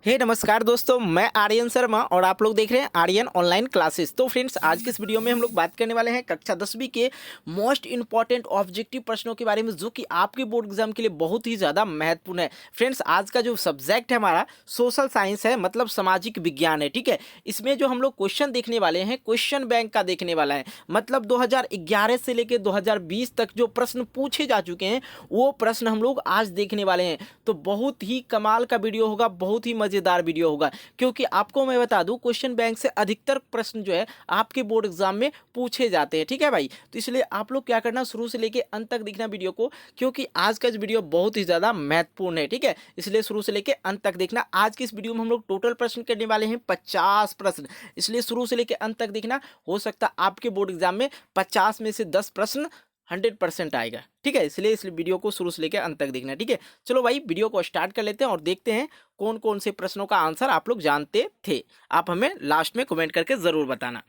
नमस्कार दोस्तों, मैं आर्यन शर्मा और आप लोग देख रहे हैं आर्यन ऑनलाइन क्लासेस। तो फ्रेंड्स, आज के इस वीडियो में हम लोग बात करने वाले हैं कक्षा 10वीं के मोस्ट इंपॉर्टेंट ऑब्जेक्टिव प्रश्नों के बारे में, जो कि आपके बोर्ड एग्जाम के लिए बहुत ही ज़्यादा महत्वपूर्ण है। फ्रेंड्स, आज का जो सब्जेक्ट है हमारा सोशल साइंस है, मतलब सामाजिक विज्ञान है। ठीक है, इसमें जो हम लोग क्वेश्चन देखने वाले हैं, क्वेश्चन बैंक का देखने वाला है। मतलब 2011 से लेकर 2020 तक जो प्रश्न पूछे जा चुके हैं, वो प्रश्न हम लोग आज देखने वाले हैं। तो बहुत ही कमाल का वीडियो होगा, बहुत ही मजेदार वीडियो होगा, क्योंकि आपको मैं बता दूं, क्वेश्चन बैंक से अधिकतर प्रश्न जो है आपके बोर्ड एग्जाम में पूछे जाते हैं। ठीक है भाई, तो इसलिए आप लोग क्या करना, शुरू से लेके अंत तक देखना वीडियो को, क्योंकि आज का वीडियो बहुत ही ज्यादा महत्वपूर्ण है। ठीक है, इसलिए शुरू से लेके अंत तक देखना। आज की इस वीडियो में हम लोग टोटल प्रश्न करने वाले हैं 50 प्रश्न, इसलिए शुरू से लेके अंत तक देखना। हो सकता है आपके बोर्ड एग्जाम में 50 में से 10 प्रश्न 100% आएगा। ठीक है, इसलिए इस वीडियो को शुरू से लेकर अंत तक देखना। ठीक है, चलो भाई वीडियो को स्टार्ट कर लेते हैं और देखते हैं कौन कौन से प्रश्नों का आंसर आप लोग जानते थे। आप हमें लास्ट में कमेंट करके जरूर बताना।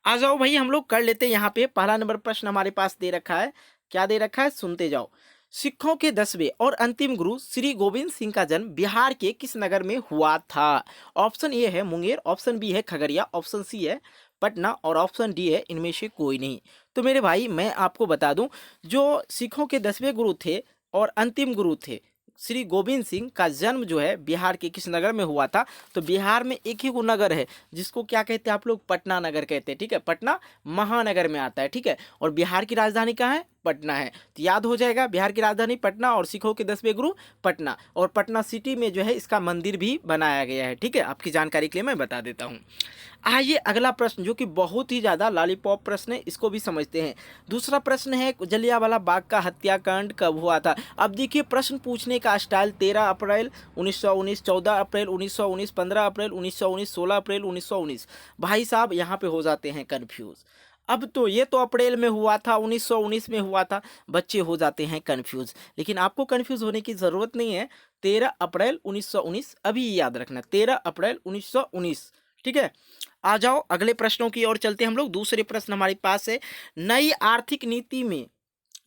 आ जाओ भाई, हम लोग कर लेते हैं। यहाँ पे पहला नंबर प्रश्न हमारे पास दे रखा है। क्या दे रखा है, सुनते जाओ। सिखों के 10वें और अंतिम गुरु श्री गोविंद सिंह का जन्म बिहार के किस नगर में हुआ था? ऑप्शन ए है मुंगेर, ऑप्शन बी है खगड़िया, ऑप्शन सी है पटना और ऑप्शन डी है इनमें से कोई नहीं। तो मेरे भाई, मैं आपको बता दूं, जो सिखों के 10वें गुरु थे और अंतिम गुरु थे श्री गोविंद सिंह का जन्म जो है बिहार के किस नगर में हुआ था? तो बिहार में एक ही वो नगर है जिसको क्या कहते हैं आप लोग, पटना नगर कहते हैं। ठीक है, पटना महानगर में आता है। ठीक है, और बिहार की राजधानी कहाँ है? पटना है। तो याद हो जाएगा, बिहार की राजधानी पटना और सिखों के 10वें गुरु पटना, और पटना सिटी में जो है इसका मंदिर भी बनाया गया है। ठीक है, आपकी जानकारी के लिए मैं बता देता हूँ। आइए अगला प्रश्न, जो कि बहुत ही ज़्यादा लॉलीपॉप प्रश्न है, इसको भी समझते हैं। दूसरा प्रश्न है, जलियांवाला बाग का हत्याकांड कब हुआ था? अब देखिए, प्रश्न पूछने का स्टाइल 13 अप्रैल 1919, 14 अप्रैल 1919, 15 अप्रैल 1919, 16 अप्रैल 1919। भाई साहब, यहाँ पे हो जाते हैं कन्फ्यूज़। अब तो ये तो अप्रैल में हुआ था, 1919 में हुआ था, बच्चे हो जाते हैं कंफ्यूज। लेकिन आपको कंफ्यूज होने की ज़रूरत नहीं है। 13 अप्रैल 1919 अभी याद रखना, 13 अप्रैल 1919। ठीक है, आ जाओ अगले प्रश्नों की ओर चलते हैं हम लोग। दूसरे प्रश्न हमारे पास है, नई आर्थिक नीति में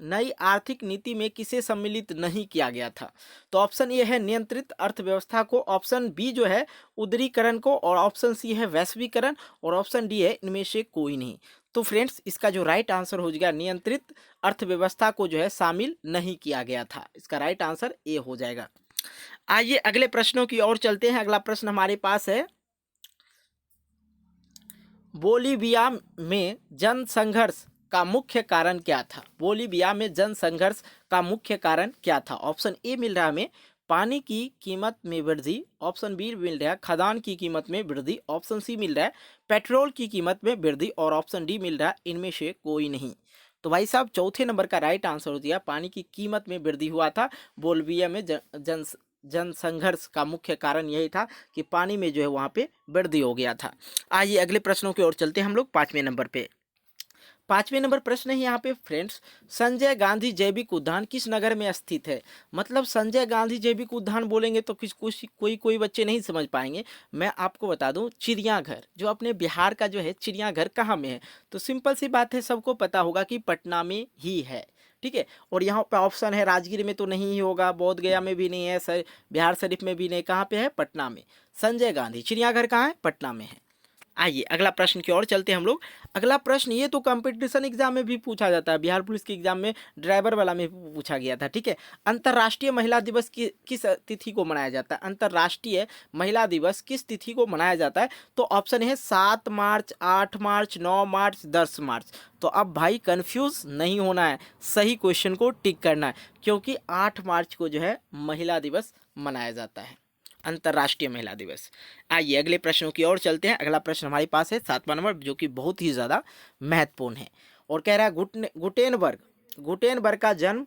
नई आर्थिक नीति में किसे सम्मिलित नहीं किया गया था? तो ऑप्शन ए है नियंत्रित अर्थव्यवस्था को, ऑप्शन बी जो है उदारीकरण को, और ऑप्शन सी है वैश्वीकरण, और ऑप्शन डी है इनमें से कोई नहीं। तो फ्रेंड्स, इसका जो राइट आंसर हो जाएगा, नियंत्रित अर्थव्यवस्था को जो है शामिल नहीं किया गया था। इसका राइट आंसर ए हो जाएगा। आइए अगले प्रश्नों की ओर चलते हैं। अगला प्रश्न हमारे पास है, बोलीविया में जनसंघर्ष का मुख्य कारण क्या था? बोलीविया में जनसंघर्ष का मुख्य कारण क्या था? ऑप्शन ए मिल रहा है हमें पानी की कीमत में वृद्धि, ऑप्शन बी मिल रहा है खदान की कीमत में वृद्धि, ऑप्शन सी मिल रहा है पेट्रोल की कीमत में वृद्धि, और ऑप्शन डी मिल रहा है इनमें से कोई नहीं। तो भाई साहब, चौथे नंबर का राइट आंसर हो दिया, पानी की कीमत में वृद्धि हुआ था। बोलीविया में जनसंघर्ष का मुख्य कारण यही था कि पानी में जो है वहाँ पे वृद्धि हो गया था। आइए अगले प्रश्नों की ओर चलते हैं हम लोग। पांचवें नंबर पे, पांचवें नंबर प्रश्न है यहाँ पे फ्रेंड्स, संजय गांधी जैविक उद्यान किस नगर में स्थित है? मतलब संजय गांधी जैविक उद्यान बोलेंगे तो कोई बच्चे नहीं समझ पाएंगे। मैं आपको बता दूं, चिड़ियाघर जो अपने बिहार का जो है, चिड़ियाघर कहाँ में है? तो सिंपल सी बात है, सबको पता होगा कि पटना में ही है। ठीक है, और यहाँ पे ऑप्शन है राजगीर में तो नहीं ही होगा, बोध गया में भी नहीं है, बिहार शरीफ में भी नहीं, कहाँ पे है? पटना में। संजय गांधी चिड़ियाघर कहाँ है? पटना में है। आइए अगला प्रश्न की ओर चलते हैं हम लोग। अगला प्रश्न, ये तो कंपटीशन एग्जाम में भी पूछा जाता है, बिहार पुलिस के एग्जाम में ड्राइवर वाला में पूछा गया था। ठीक है, अंतर्राष्ट्रीय महिला दिवस किस तिथि को मनाया जाता है? अंतर्राष्ट्रीय महिला दिवस किस तिथि को मनाया जाता है? तो ऑप्शन है 7 मार्च, 8 मार्च, 9 मार्च, 10 मार्च। तो अब भाई कंफ्यूज नहीं होना है, सही क्वेश्चन को टिक करना है, क्योंकि 8 मार्च को जो है महिला दिवस मनाया जाता है, अंतर्राष्ट्रीय महिला दिवस। आइए अगले प्रश्नों की ओर चलते हैं। अगला प्रश्न हमारे पास है 7वां नंबर, जो कि बहुत ही ज़्यादा महत्वपूर्ण है, और कह रहा है गुटेनबर्ग का जन्म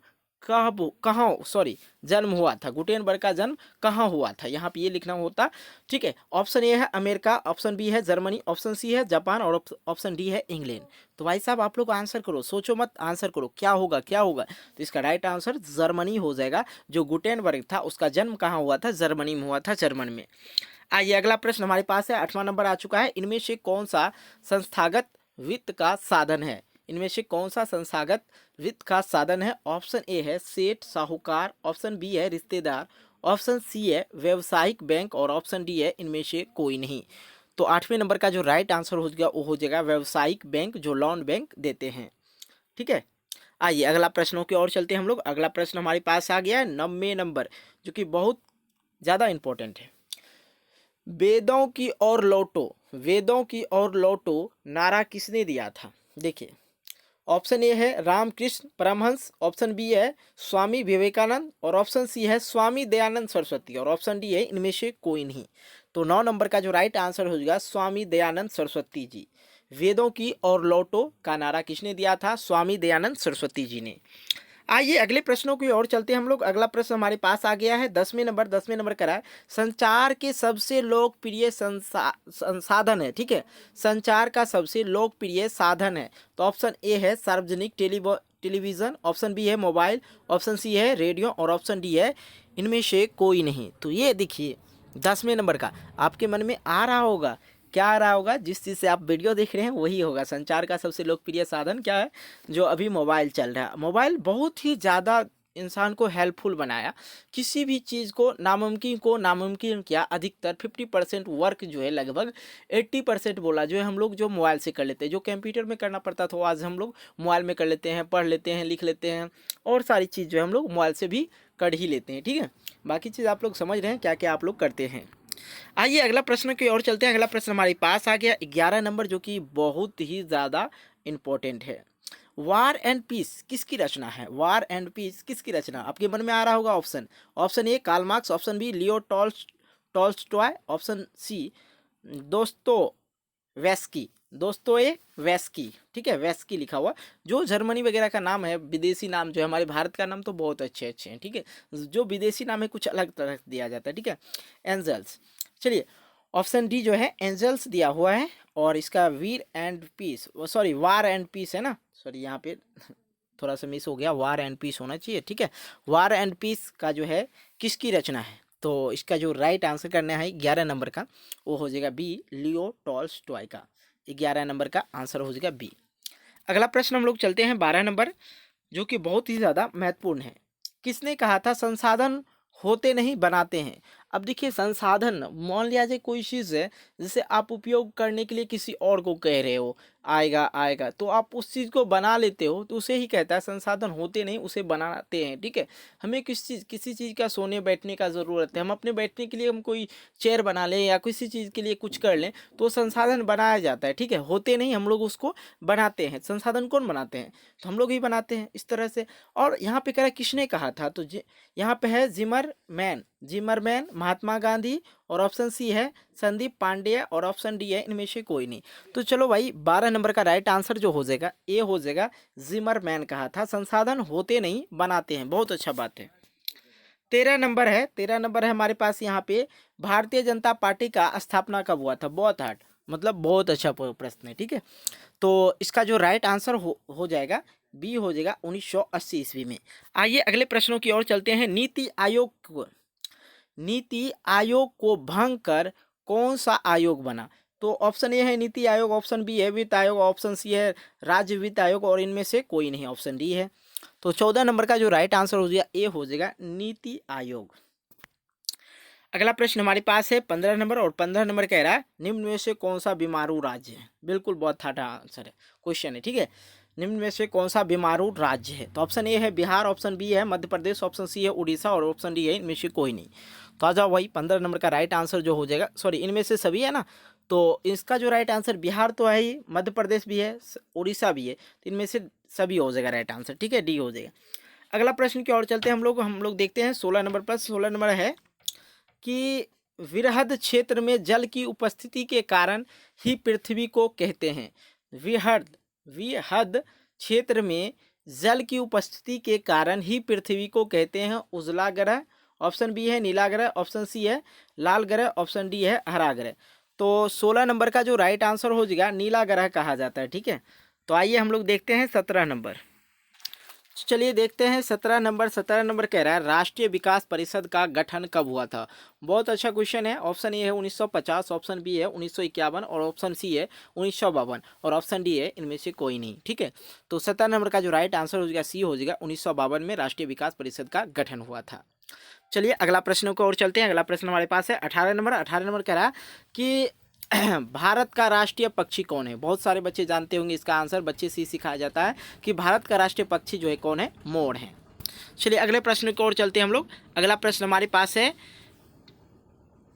जन्म हुआ था। गुटेनबर्ग का जन्म कहाँ हुआ था? यहाँ पे ये लिखना होता। ठीक है, ऑप्शन ए है अमेरिका, ऑप्शन बी है जर्मनी, ऑप्शन सी है जापान, और ऑप्शन डी है इंग्लैंड। तो भाई साहब, आप लोग आंसर करो, सोचो मत, आंसर करो, क्या होगा क्या होगा? तो इसका राइट आंसर जर्मनी हो जाएगा। जो गुटेनबर्ग था उसका जन्म कहाँ हुआ था? जर्मनी में हुआ था, जर्मन में। आइए अगला प्रश्न हमारे पास है, 8वां नंबर आ चुका है। इनमें से कौन सा संस्थागत वित्त का साधन है? इनमें से कौन सा संस्थागत वित्त का साधन है? ऑप्शन ए है सेठ साहूकार, ऑप्शन बी है रिश्तेदार, ऑप्शन सी है व्यवसायिक बैंक और ऑप्शन डी है इनमें से कोई नहीं। तो 8वें नंबर का जो राइट आंसर हो जाएगा वो हो जाएगा व्यवसायिक बैंक, जो लोन बैंक देते हैं। ठीक है, आइए अगला प्रश्नों की ओर चलते हैं हम लोग। अगला प्रश्न हमारे पास आ गया है 90 नंबर, जो कि बहुत ज़्यादा इंपॉर्टेंट है। वेदों की ओर लौटो, वेदों की ओर लौटो नारा किसने दिया था? देखिए, ऑप्शन ए है रामकृष्ण परमहंस, ऑप्शन बी है स्वामी विवेकानंद और ऑप्शन सी है स्वामी दयानंद सरस्वती और ऑप्शन डी है इनमें से कोई नहीं। तो 9 नंबर का जो राइट आंसर हो जाएगा स्वामी दयानंद सरस्वती जी। वेदों की ओर लौटो का नारा किसने दिया था? स्वामी दयानंद सरस्वती जी ने। आइए अगले प्रश्नों की ओर चलते हैं हम लोग। अगला प्रश्न हमारे पास आ गया है 10वें नंबर का है संचार के सबसे लोकप्रिय संसाधन है। ठीक है, संचार का सबसे लोकप्रिय साधन है। तो ऑप्शन ए है सार्वजनिक टेलीविजन, ऑप्शन बी है मोबाइल, ऑप्शन सी है रेडियो और ऑप्शन डी है इनमें से कोई नहीं। तो ये देखिए 10वें नंबर का आपके मन में आ रहा होगा, क्या आ रहा होगा? जिस चीज़ से आप वीडियो देख रहे हैं वही होगा। संचार का सबसे लोकप्रिय साधन क्या है? जो अभी मोबाइल चल रहा है। मोबाइल बहुत ही ज़्यादा इंसान को हेल्पफुल बनाया, किसी भी चीज़ को नामुमकिन किया। अधिकतर 50% वर्क जो है, लगभग 80% बोला जो है हम लोग जो मोबाइल से कर लेते हैं। जो कंप्यूटर में करना पड़ता था वो आज हम लोग मोबाइल में कर लेते हैं, पढ़ लेते हैं, लिख लेते हैं और सारी चीज़ जो है हम लोग मोबाइल से भी कर ही लेते हैं। ठीक है, बाकी चीज़ आप लोग समझ रहे हैं क्या क्या आप लोग करते हैं। आइए अगला प्रश्न की ओर चलते हैं। अगला प्रश्न हमारे पास आ गया 11 नंबर, जो कि बहुत ही ज़्यादा इम्पोर्टेंट है। वार एंड पीस किसकी रचना है? वार एंड पीस किसकी रचना? आपके मन में आ रहा होगा option A Karl Marx, option B Leo Tolstoy, option C Dostoevsky. ठीक है, वेस्की लिखा हुआ, जो जर्मनी वगैरह का नाम है, विदेशी नाम जो है। हमारे भारत का नाम तो बहुत अच्छे अच्छे हैं। ठीक है, जो विदेशी नाम है कुछ अलग तरह दिया जाता है। ठीक है, एंजल्स। चलिए, ऑप्शन डी जो है एंजल्स दिया हुआ है और इसका वार एंड पीस है ना, सॉरी यहाँ पे थोड़ा सा मिस हो गया, वार एंड पीस होना चाहिए। ठीक है, वार एंड पीस का जो है किसकी रचना है? तो इसका जो राइट आंसर करना है 11 नंबर का, वो हो जाएगा बी, लियो टॉल्स्टॉय का। 11 नंबर का आंसर हो जाएगा बी। अगला प्रश्न हम लोग चलते हैं 12 नंबर, जो कि बहुत ही ज़्यादा महत्वपूर्ण है। किसने कहा था संसाधन होते नहीं बनाते हैं? अब देखिए, संसाधन मान लिया जाए कोई चीज़ है, जैसे आप उपयोग करने के लिए किसी और को कह रहे हो आएगा आएगा, तो आप उस चीज़ को बना लेते हो, तो उसे ही कहता है संसाधन होते नहीं, उसे बनाते हैं। ठीक है, हमें किसी चीज़ का सोने बैठने का ज़रूरत है, हम अपने बैठने के लिए हम कोई चेयर बना लें या किसी चीज़ के लिए कुछ कर लें, तो संसाधन बनाया जाता है। ठीक है, होते नहीं, हम लोग उसको बनाते हैं। संसाधन कौन बनाते हैं? तो हम लोग ही बनाते हैं इस तरह से। और यहाँ पे कह रहा है किसने कहा था, तो यहाँ पे है जिमरमैन, महात्मा गांधी और ऑप्शन सी है संदीप पांडे और ऑप्शन डी है इनमें से कोई नहीं। तो चलो भाई, 12 नंबर का राइट आंसर जो हो जाएगा ए हो जाएगा, जिमरमैन कहा था संसाधन होते नहीं बनाते हैं। बहुत अच्छा बात है। 13 नंबर है हमारे पास यहाँ पे, भारतीय जनता पार्टी का स्थापना कब हुआ था? बहुत हार्ड, मतलब बहुत अच्छा प्रश्न है। ठीक है, तो इसका जो राइट आंसर हो जाएगा बी हो जाएगा 1980 ईस्वी में। आइए अगले प्रश्नों की ओर चलते हैं। नीति आयोग को भंग कर कौन सा आयोग बना? तो ऑप्शन ए है नीति आयोग, ऑप्शन बी है वित्त आयोग, ऑप्शन सी है राज्य वित्त आयोग और इनमें से कोई नहीं, ऑप्शन डी है। तो 14 नंबर का जो राइट आंसर हो जाएगा ए हो जाएगा नीति आयोग। अगला प्रश्न हमारे पास है 15 नंबर और 15 नंबर कह रहा है निम्न में से कौन सा बीमारू राज्य है? बिल्कुल बहुत हार्ड आंसर है, क्वेश्चन है। ठीक है, निम्न में से कौन सा बीमारू राज्य है? तो ऑप्शन ए है बिहार, ऑप्शन बी है मध्य प्रदेश, ऑप्शन सी है उड़ीसा और ऑप्शन डी है इनमें से कोई नहीं। तो आ जाओ भाई, 15 नंबर का राइट आंसर जो हो जाएगा, सॉरी इनमें से सभी है ना, तो इसका जो राइट आंसर बिहार तो है ही, मध्य प्रदेश भी है, उड़ीसा भी है, तो इनमें से सभी हो जाएगा राइट आंसर। ठीक है, डी हो जाएगा। अगला प्रश्न की ओर चलते हैं हम लोग देखते हैं 16 नंबर पर। 16 नंबर है कि विरहद क्षेत्र में जल की उपस्थिति के कारण ही पृथ्वी को कहते हैं। विरहद क्षेत्र में जल की उपस्थिति के कारण ही पृथ्वी को कहते हैं उजला ग्रह, ऑप्शन बी है नीला ग्रह, ऑप्शन सी है लाल ग्रह, ऑप्शन डी है हरा ग्रह। तो 16 नंबर का जो राइट आंसर हो जाएगा नीला ग्रह कहा जाता है। ठीक है, तो आइए हम लोग देखते हैं 17 नंबर। चलिए देखते हैं 17 नंबर। 17 नंबर कह रहा है राष्ट्रीय विकास परिषद का गठन कब हुआ था? बहुत अच्छा क्वेश्चन है। ऑप्शन ए है 1950, ऑप्शन बी है 1951 और ऑप्शन सी है 1952 और ऑप्शन डी है इनमें से कोई नहीं। ठीक है, तो 17 नंबर का जो राइट आंसर हो जाएगा सी हो जाएगा 1952 में राष्ट्रीय विकास परिषद का गठन हुआ था। चलिए अगला प्रश्न को और चलते हैं। अगला प्रश्न हमारे पास है 18 नंबर। 18 नंबर कह रहा है कि भारत का राष्ट्रीय पक्षी कौन है। बहुत सारे बच्चे जानते होंगे इसका आंसर, बच्चे से ही सिखाया जाता है कि भारत का राष्ट्रीय पक्षी जो है कौन है, मोर है। चलिए अगले प्रश्न की ओर चलते हैं हम लोग। अगला प्रश्न हमारे पास है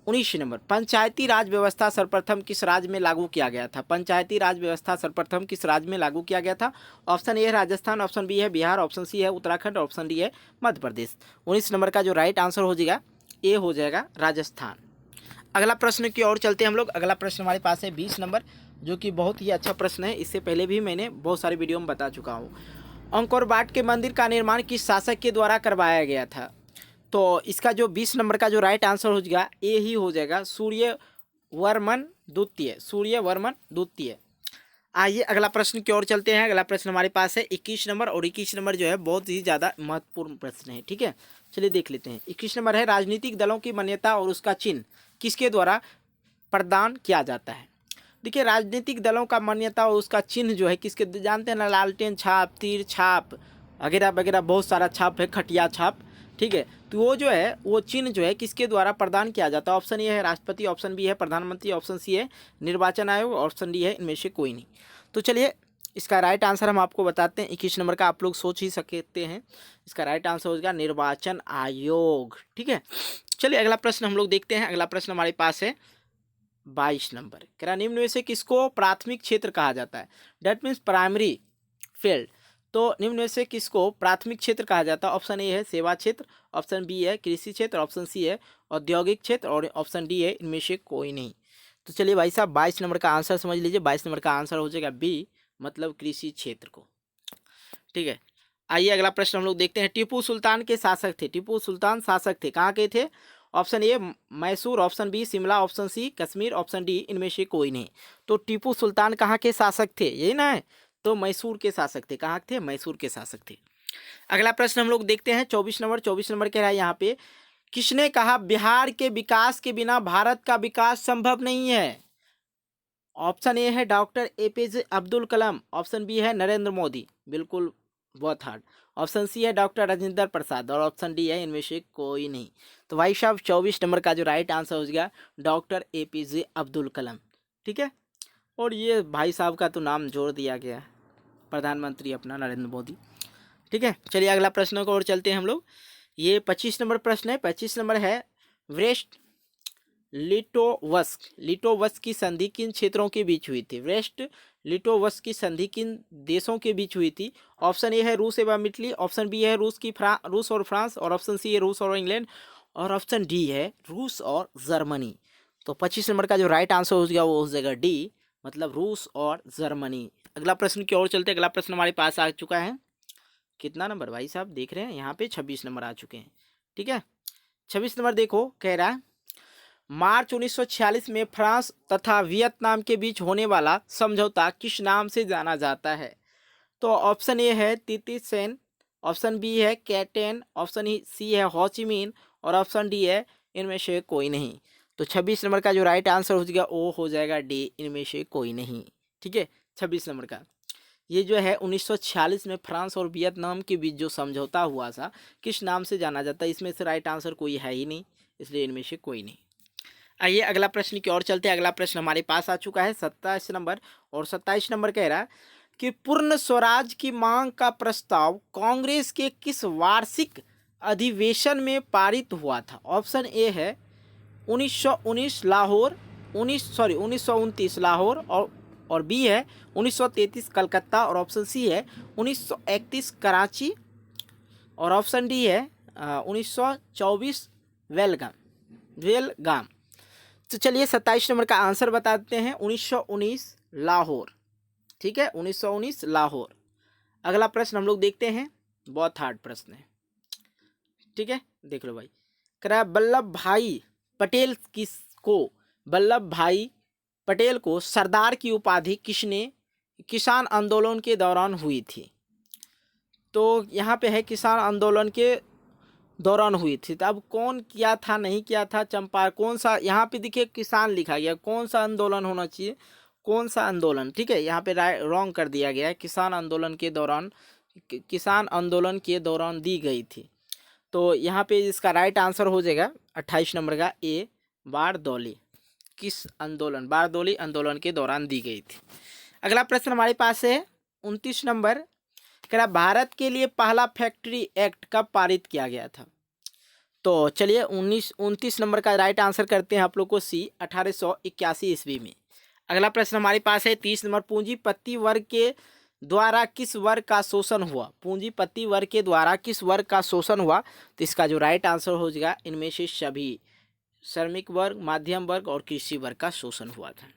19 नंबर। पंचायती राज व्यवस्था सर्वप्रथम किस राज्य में लागू किया गया था। पंचायती राज व्यवस्था सर्वप्रथम किस राज्य में लागू किया गया था। ऑप्शन ए है राजस्थान, ऑप्शन बी है बिहार, ऑप्शन सी है उत्तराखंड, ऑप्शन डी है मध्य प्रदेश। 19 नंबर का जो राइट आंसर हो जाएगा ए हो जाएगा राजस्थान। अगला प्रश्न की ओर चलते हैं हम लोग। अगला प्रश्न हमारे पास है 20 नंबर, जो कि बहुत ही अच्छा प्रश्न है। इससे पहले भी मैंने बहुत सारे वीडियो में बता चुका हूँ। अंकोर वाट के मंदिर का निर्माण किस शासक के द्वारा करवाया गया था। तो इसका जो 20 नंबर का जो राइट आंसर हो जाएगा ए ही हो जाएगा, सूर्यवर्मन द्वितीय। सूर्यवर्मन द्वितीय। आइए अगला प्रश्न की ओर चलते हैं। अगला प्रश्न हमारे पास है 21 नंबर, और 21 नंबर जो है बहुत ही ज़्यादा महत्वपूर्ण प्रश्न है। ठीक है, चलिए देख लेते हैं। 21 नंबर है राजनीतिक दलों की मान्यता और उसका चिन्ह किसके द्वारा प्रदान किया जाता है। देखिए राजनीतिक दलों का मान्यता और उसका चिन्ह जो है किसके, जानते हैं ना, लालटेन छाप, तीर छाप वगैरह वगैरह, बहुत सारा छाप है, खटिया छाप। ठीक है, तो वो जो है वो चिन्ह जो है किसके द्वारा प्रदान किया जाता है। ऑप्शन ए है राष्ट्रपति, ऑप्शन बी है प्रधानमंत्री, ऑप्शन सी है निर्वाचन आयोग, ऑप्शन डी है इनमें से कोई नहीं। तो चलिए इसका राइट आंसर हम आपको बताते हैं। 21 नंबर का आप लोग सोच ही सकते हैं, इसका राइट आंसर हो जाएगा निर्वाचन आयोग। ठीक है, चलिए अगला प्रश्न हम लोग देखते हैं। अगला प्रश्न हमारे पास है 22 नंबर। कह रहा निम्न में से किसको प्राथमिक क्षेत्र कहा जाता है। That means primary field. तो निम्न में से किसको प्राथमिक क्षेत्र कहा जाता है। ऑप्शन ए है सेवा क्षेत्र, ऑप्शन बी है कृषि क्षेत्र, ऑप्शन सी है औद्योगिक क्षेत्र, और ऑप्शन डी है इनमें से कोई नहीं। तो चलिए भाई साहब 22 नंबर का आंसर समझ लीजिए। 22 नंबर का आंसर हो जाएगा बी, मतलब कृषि क्षेत्र को। ठीक है, आइए अगला प्रश्न हम लोग देखते हैं। टीपू सुल्तान के शासक थे। टीपू सुल्तान शासक थे, कहाँ के थे। Option A Mysore, option B Shimla, option C Kashmir, option D इनमें से कोई नहीं। तो टीपू सुल्तान कहाँ के शासक थे, यही ना है, तो मैसूर के शासक थे। कहाँ थे, मैसूर के शासक थे। अगला प्रश्न हम लोग देखते हैं 24 नंबर। 24 नंबर कह रहा है यहाँ पे, किसने कहा बिहार के विकास के बिना भारत का विकास संभव नहीं है। ऑप्शन ए है doctor APJ Abdul Kalam, option B है नरेंद्र मोदी, बिल्कुल बहुत हार्ड, ऑप्शन सी है डॉक्टर राजेंद्र प्रसाद, और ऑप्शन डी है इनमें से कोई नहीं। तो भाई साहब 24 नंबर का जो राइट आंसर हो गया डॉक्टर एपीजे अब्दुल कलाम। ठीक है, और ये भाई साहब का तो नाम जोड़ दिया गया है, प्रधानमंत्री अपना नरेंद्र मोदी। ठीक है, चलिए अगला प्रश्न को और चलते हैं हम लोग। ये 25 नंबर प्रश्न है। 25 नंबर है वेस्ट लिटोवस्क। लिटोवस्क की संधि किन क्षेत्रों के बीच हुई थी। वेस्ट लिटोवस्क की संधि किन देशों के बीच हुई थी। ऑप्शन ए है रूस एवं इटली, ऑप्शन बी है रूस और फ्रांस, और ऑप्शन सी है रूस और इंग्लैंड, और ऑप्शन डी है रूस और जर्मनी। तो 25 नंबर का जो राइट आंसर हो जाएगा वो हो जाएगा डी, मतलब रूस और जर्मनी। अगला प्रश्न की ओर चलते हैं। अगला प्रश्न हमारे पास आ चुका है, कितना नंबर भाई साहब देख रहे हैं यहाँ पे 26 नंबर आ चुके हैं। ठीक है, 26 नंबर देखो, कह रहा है मार्च 1946 में फ्रांस तथा वियतनाम के बीच होने वाला समझौता किस नाम से जाना जाता है। तो ऑप्शन ए है तीती सेन, ऑप्शन बी है कैटेन, ऑप्शन सी है होचिमिन, और ऑप्शन डी है इनमें से कोई नहीं। तो 26 नंबर का जो राइट आंसर हो जाएगा वो हो जाएगा डी, इनमें से कोई नहीं। ठीक है, 26 नंबर का ये जो है 1946 में फ्रांस और वियतनाम के बीच जो समझौता हुआ था किस नाम से जाना जाता है, इसमें से राइट आंसर कोई है ही नहीं, इसलिए इनमें से कोई नहीं। आइए अगला प्रश्न की ओर चलते हैं। अगला प्रश्न हमारे पास आ चुका है 27 नंबर, और 27 नंबर कह रहा है कि पूर्ण स्वराज की मांग का प्रस्ताव कांग्रेस के किस वार्षिक अधिवेशन में पारित हुआ था। ऑप्शन ए है 1919 लाहौर, 1929 लाहौर, और बी है 1933 कलकत्ता, और ऑप्शन सी है 1931 कराची, और ऑप्शन डी है 1924 वेलगाम। तो चलिए 27 नंबर का आंसर बताते हैं 1919 लाहौर। ठीक है, 1919 लाहौर। अगला प्रश्न हम लोग देखते हैं, बहुत हार्ड प्रश्न है। ठीक है, देख लो भाई, कह रहा है वल्लभ भाई पटेल को सरदार की उपाधि किसने किसान आंदोलन के दौरान हुई थी। तो यहाँ पे है किसान आंदोलन के दौरान हुई थी, तो अब कौन किया था नहीं किया था, चंपारण कौन सा, यहाँ पे देखिए किसान लिखा गया, कौन सा आंदोलन होना चाहिए, कौन सा आंदोलन। ठीक है, यहाँ पे रॉन्ग कर दिया गया है, किसान आंदोलन के दौरान दी गई थी। तो यहाँ पे इसका राइट आंसर हो जाएगा 28 नंबर का ए, बारदौली। किस आंदोलन, बारदौली आंदोलन के दौरान दी गई थी। अगला प्रश्न हमारे पास है 29 नंबर, कह रहा भारत के लिए पहला फैक्ट्री एक्ट कब पारित किया गया था। तो चलिए 29 नंबर का राइट आंसर करते हैं आप लोग को सी, 1881 ईस्वी में। अगला प्रश्न हमारे पास है 30 नंबर, पूंजीपति वर्ग के द्वारा किस वर्ग का शोषण हुआ। पूंजीपति वर्ग के द्वारा किस वर्ग का शोषण हुआ। तो इसका जो राइट आंसर हो जाएगा इनमें से सभी, श्रमिक वर्ग, माध्यम वर्ग और कृषि वर्ग का शोषण हुआ था।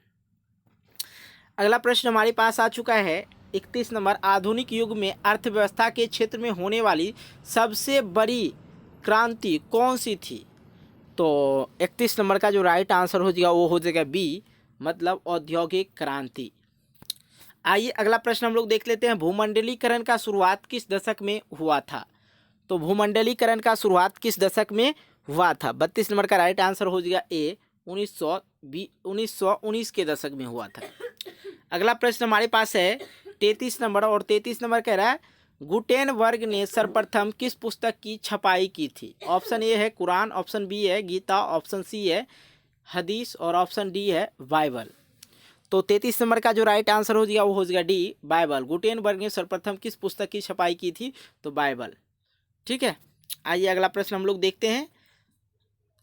अगला प्रश्न हमारे पास आ चुका है 31 नंबर, आधुनिक युग में अर्थव्यवस्था के क्षेत्र में होने वाली सबसे बड़ी क्रांति कौन सी थी। तो 31 नंबर का जो राइट आंसर हो जाएगा वो हो जाएगा बी, मतलब औद्योगिक क्रांति। आइए अगला प्रश्न हम लोग देख लेते हैं, भूमंडलीकरण का शुरुआत किस दशक में हुआ था। तो भूमंडलीकरण का शुरुआत किस दशक में हुआ था। 32 नंबर का राइट आंसर हो जाएगा ए, 1919 के दशक में हुआ था। अगला प्रश्न हमारे पास है 33 नंबर, और 33 नंबर कह रहा है गुटेनबर्ग ने सर्वप्रथम किस पुस्तक की छपाई की थी। ऑप्शन ए है कुरान, ऑप्शन बी है गीता, ऑप्शन सी है हदीस और ऑप्शन डी है बाइबल। तो 33 नंबर का जो राइट आंसर हो जाएगा वो हो जाएगा डी, बाइबल। गुटेनबर्ग ने सर्वप्रथम किस पुस्तक की छपाई की थी, तो बाइबल। ठीक है, आइए अगला प्रश्न हम लोग देखते हैं।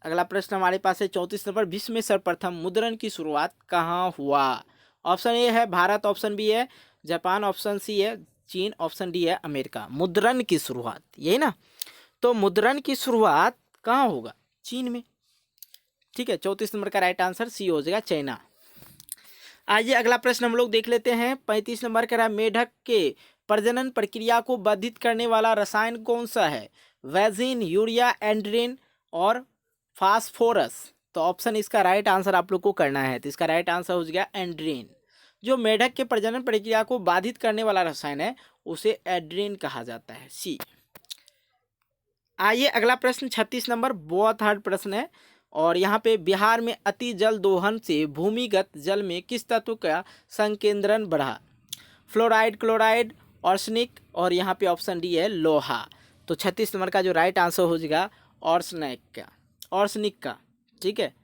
अगला प्रश्न हमारे पास है 34 नंबर, विश्व में सर्वप्रथम मुद्रण की शुरुआत कहाँ हुआ। ऑप्शन ए है भारत, ऑप्शन बी है जापान, ऑप्शन सी है चीन, ऑप्शन डी है अमेरिका। मुद्रण की शुरुआत, यही ना, तो मुद्रण की शुरुआत कहाँ होगा, चीन में। ठीक है, 34 नंबर का राइट आंसर सी हो जाएगा, चाइना। आइए अगला प्रश्न हम लोग देख लेते हैं 35 नंबर का, मेढक के प्रजनन प्रक्रिया को बाधित करने वाला रसायन कौन सा है। वैजिन, यूरिया, एंड्रीन और फास्फोरस। तो ऑप्शन इसका राइट आंसर आप लोग को करना है, तो इसका राइट आंसर हो जाएगा एंड्रीन। जो मेढक के प्रजनन प्रक्रिया को बाधित करने वाला रसायन है उसे एंड्रीन कहा जाता है, सी। आइए अगला प्रश्न 36 नंबर, बहुत हार्ड प्रश्न है, और यहाँ पे बिहार में अति जल दोहन से भूमिगत जल में किस तत्व का संकेंद्रण बढ़ा। फ्लोराइड, क्लोराइड, आर्सेनिक और यहाँ पे ऑप्शन डी है लोहा। तो 36 नंबर का जो राइट आंसर हो जाएगा आर्सेनिक का। ठीक है,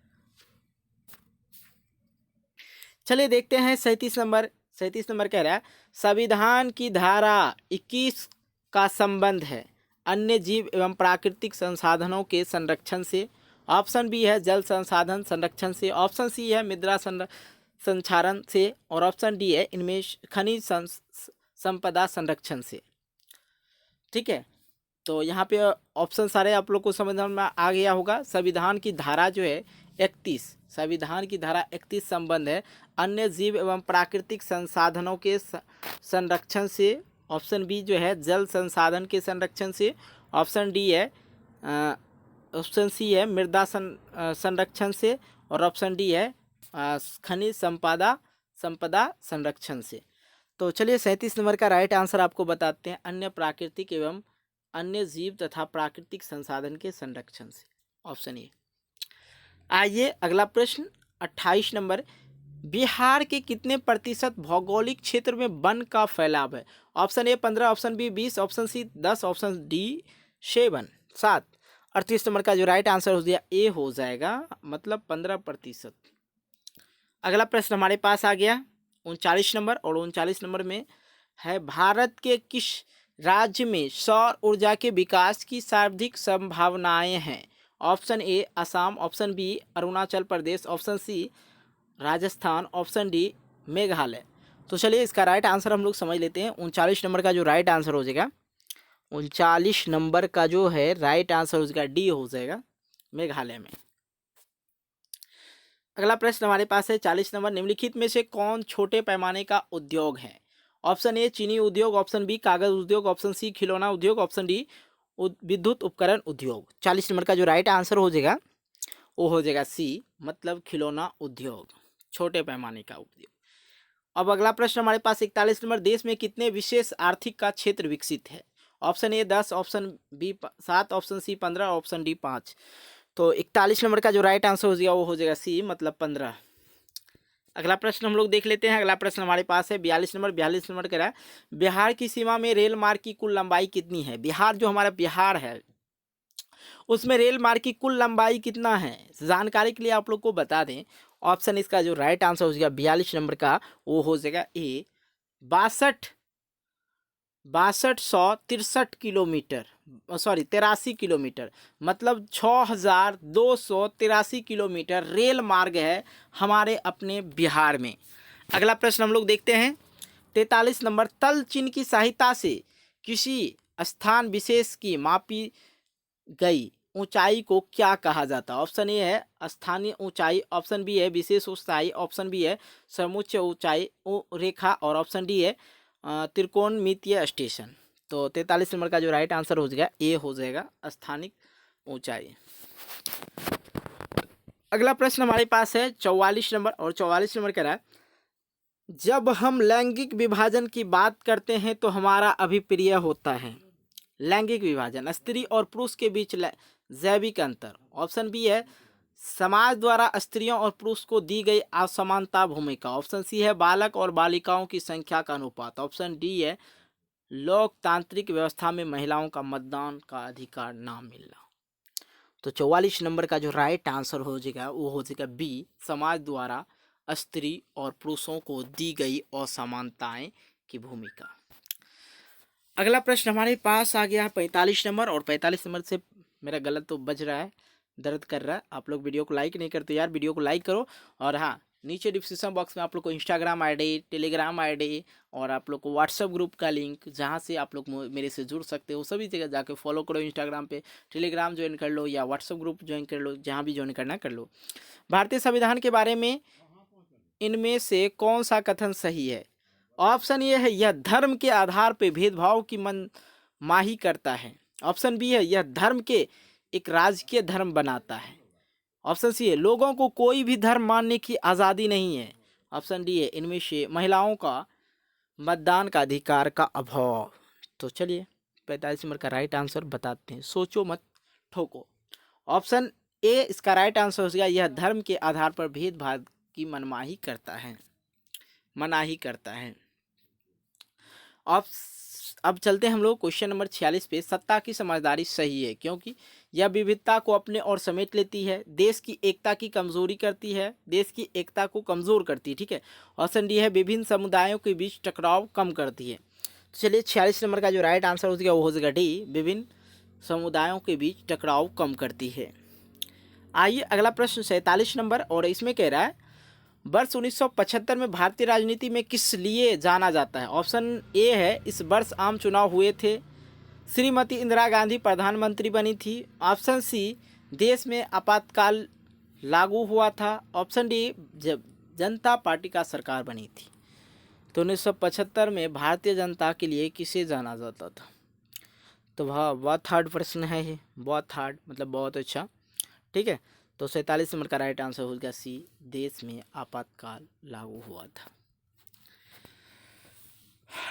चलिए देखते हैं 37 नंबर। 37 नंबर कह रहा है संविधान की धारा 21 का संबंध है अन्य जीव एवं प्राकृतिक संसाधनों के संरक्षण से। ऑप्शन बी है जल संसाधन संरक्षण से, ऑप्शन सी है मृदा संचारण से और ऑप्शन डी है इनमें खनिज संपदा संरक्षण से। ठीक है, तो यहाँ पे ऑप्शन सारे आप लोग को समझ में आ गया होगा। संविधान की धारा जो है 31, संविधान की धारा 31 संबंध है अन्य जीव एवं प्राकृतिक संसाधनों के संरक्षण से। ऑप्शन बी जो है जल संसाधन के संरक्षण से, ऑप्शन डी है ऑप्शन सी है मृदा संरक्षण से और ऑप्शन डी है खनिज संपदा संरक्षण से। तो चलिए 37 नंबर का राइट आंसर आपको बताते हैं, अन्य प्राकृतिक एवं अन्य जीव तथा प्राकृतिक संसाधन के संरक्षण से, ऑप्शन ए। आइए अगला प्रश्न 28 नंबर, बिहार के कितने प्रतिशत भौगोलिक क्षेत्र में वन का फैलाव है। Option A 15, option B 20, option C 10, option D 7। 38 number का जो राइट आंसर हो गया ए हो जाएगा, मतलब 15%। अगला प्रश्न हमारे पास आ गया 39 नंबर, और 39 नंबर में है भारत के किस राज्य में सौर ऊर्जा के विकास की सर्वाधिक संभावनाएं हैं। Option A Assam, option B Arunachal Pradesh, option C Rajasthan, option D Meghalaya. तो चलिए इसका राइट आंसर हम लोग समझ लेते हैं। 39 नंबर का जो राइट आंसर हो जाएगा, 39 नंबर का जो है राइट आंसर हो जाएगा डी हो जाएगा, मेघालय में। अगला प्रश्न हमारे पास है 40 नंबर, निम्नलिखित में से कौन छोटे पैमाने का उद्योग है। ऑप्शन ए चीनी उद्योग, ऑप्शन बी कागज उद्योग, ऑप्शन सी खिलौना उद्योग, ऑप्शन डी विद्युत उपकरण उद्योग। 40 नंबर का जो राइट आंसर हो जाएगा वो हो जाएगा सी, मतलब खिलौना उद्योग, छोटे पैमाने का उद्योग। अब अगला प्रश्न हमारे पास 41 नंबर, देश में कितने विशेष आर्थिक का क्षेत्र विकसित है। Option A 10, option B 7, option C 15, option D 5। तो 41 नंबर का जो राइट आंसर हो जाएगा वो हो जाएगा सी, मतलब 15। अगला प्रश्न हम लोग देख लेते हैं। अगला प्रश्न हमारे पास है 42 नंबर। 42 नंबर कह रहा है बिहार की सीमा में रेल मार्ग की कुल लंबाई कितनी है। बिहार जो हमारा बिहार है उसमें रेल मार्ग की कुल लंबाई कितना है? जानकारी के लिए आप लोग को बता दें, ऑप्शन इसका जो राइट आंसर हो जाएगा 42 नंबर का, वो हो जाएगा ए 62,62 किलोमीटर, सॉरी 83 किलोमीटर, मतलब 6,283 किलोमीटर रेल मार्ग है हमारे अपने बिहार में। अगला प्रश्न हम लोग देखते हैं 43 नंबर, तल चिन्ह की सहायता से किसी स्थान विशेष की मापी गई ऊंचाई को क्या कहा जाता है? ऑप्शन ए है स्थानीय ऊंचाई, ऑप्शन बी है विशेष ऊंचाई, ऑप्शन बी है समोच्च ऊंचाई रेखा, और ऑप्शन डी है त्रिकोणमितीय स्टेशन। तो 43 नंबर का जो राइट आंसर हो जाएगा ए हो जाएगा स्थानिक ऊंचाई। अगला प्रश्न हमारे पास है 44 नंबर, और 44 नंबर कह रहा है, जब हम लैंगिक विभाजन की बात करते हैं तो हमारा अभिप्राय होता है। लैंगिक विभाजन, स्त्री और पुरुष के बीच जैविक अंतर। ऑप्शन बी है समाज द्वारा स्त्रियों और पुरुष को दी गई असमानता भूमिका। ऑप्शन सी है बालक और बालिकाओं की संख्या का अनुपात। ऑप्शन डी है लोकतांत्रिक व्यवस्था में महिलाओं का मतदान का अधिकार ना मिलना। तो 44 नंबर का जो राइट आंसर हो जाएगा वो हो जाएगा बी, समाज द्वारा स्त्री और पुरुषों को दी गई असमानताएं की भूमिका। अगला प्रश्न हमारे पास आ गया 45 नंबर, और 45 नंबर से मेरा गलत तो बज रहा है, दर्द कर रहा है। आप लोग वीडियो को लाइक नहीं करते यार, वीडियो को लाइक करो। और हाँ, नीचे डिस्क्रिप्शन बॉक्स में आप लोग को इंस्टाग्राम आईडी, टेलीग्राम आईडी और आप लोग को व्हाट्सअप ग्रुप का लिंक, जहाँ से आप लोग मेरे से जुड़ सकते हो, सभी जगह जाके फॉलो करो। इंस्टाग्राम पे टेलीग्राम ज्वाइन कर लो या व्हाट्सअप ग्रुप ज्वाइन कर लो, जहाँ भी ज्वाइन करना कर लो। भारतीय संविधान के बारे में इनमें से कौन सा कथन सही है? ऑप्शन ए है यह धर्म के आधार पर भेदभाव की मनमाही करता है। ऑप्शन बी है यह धर्म के एक राजकीय धर्म बनाता है। ऑप्शन सी है लोगों को कोई भी धर्म मानने की आज़ादी नहीं है। ऑप्शन डी है इनमें से महिलाओं का मतदान का अधिकार का अभाव। तो चलिए 45 नंबर का राइट आंसर बताते हैं, सोचो मत ठोको। ऑप्शन ए इसका राइट आंसर हो गया, यह धर्म के आधार पर भेदभाव की मनाही करता है। अब चलते हैं हम लोग क्वेश्चन नंबर 46 पे। सत्ता की समझदारी सही है क्योंकि यह विविधता को अपने और समेट लेती है, देश की एकता की कमजोरी करती है, देश की एकता को कमज़ोर करती है। ठीक है, ऑप्शन डी है विभिन्न समुदायों के बीच टकराव कम करती है। तो चलिए 46 नंबर का जो राइट आंसर हो जाएगा वो हो जाएगा डी, विभिन्न समुदायों के बीच टकराव कम करती है। आइए अगला प्रश्न 47 नंबर, और इसमें कह रहा है वर्ष 1975 में भारतीय राजनीति में किस लिए जाना जाता है? ऑप्शन ए है इस वर्ष आम चुनाव हुए थे, श्रीमती इंदिरा गांधी प्रधानमंत्री बनी थी। ऑप्शन सी देश में आपातकाल लागू हुआ था। ऑप्शन डी जब जनता पार्टी का सरकार बनी थी। तो 1975 में भारतीय जनता के लिए किसे जाना जाता था? तो वह बहुत हार्ड प्रश्न है ये, बहुत हार्ड मतलब बहुत अच्छा। ठीक है, तो 47 नंबर का राइट आंसर हो गया सी, देश में आपातकाल लागू हुआ था।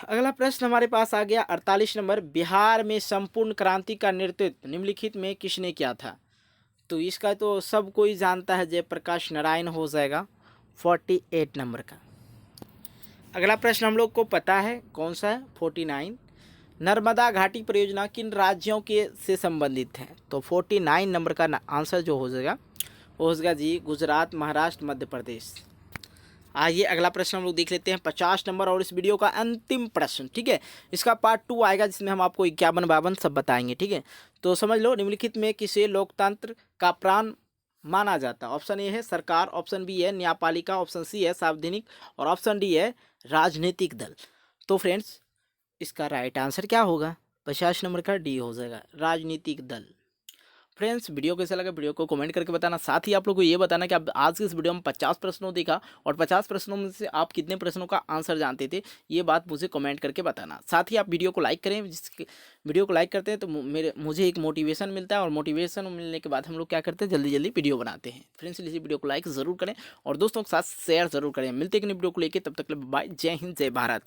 अगला प्रश्न हमारे पास आ गया 48 नंबर, बिहार में संपूर्ण क्रांति का नेतृत्व निम्नलिखित में किसने किया था? तो इसका तो सब कोई जानता है, जयप्रकाश नारायण हो जाएगा 48 नंबर का। अगला प्रश्न हम लोग को पता है कौन सा है, 49, नर्मदा घाटी परियोजना किन राज्यों के से संबंधित है? तो 49 नंबर का आंसर जो हो जाएगा वो हो जाएगा जी गुजरात, महाराष्ट्र, मध्य प्रदेश। आइए अगला प्रश्न हम लोग देख लेते हैं 50 नंबर, और इस वीडियो का अंतिम प्रश्न। ठीक है, इसका पार्ट 2 आएगा जिसमें हम आपको 51-52 सब बताएंगे। ठीक है, तो समझ लो निम्नलिखित में किसे लोकतंत्र का प्राण माना जाता है? ऑप्शन ए है सरकार, ऑप्शन बी है न्यायपालिका, ऑप्शन सी है संवैधानिक, और ऑप्शन डी है राजनीतिक दल। तो फ्रेंड्स इसका राइट आंसर क्या होगा? 50 नंबर का डी हो जाएगा, राजनीतिक दल। फ्रेंड्स वीडियो कैसा लगा वीडियो को कमेंट करके बताना। साथ ही आप लोग को ये बताना कि आप आज की इस वीडियो में 50 प्रश्नों देखा और 50 प्रश्नों में से आप कितने प्रश्नों का आंसर जानते थे, ये बात मुझे कमेंट करके बताना। साथ ही आप वीडियो को लाइक करें, वीडियो को लाइक करते हैं तो मुझे एक मोटिवेशन मिलता है, और मोटिवेशन मिलने के बाद हम लोग क्या करते हैं, जल्दी जल्दी वीडियो बनाते हैं। फ्रेंड्स इसी वीडियो को लाइक ज़रूर करें और दोस्तों के साथ शेयर ज़रूर करें। मिलते हैं कि वीडियो को लेकर, तब तक बाय, जय हिंद, जय भारत।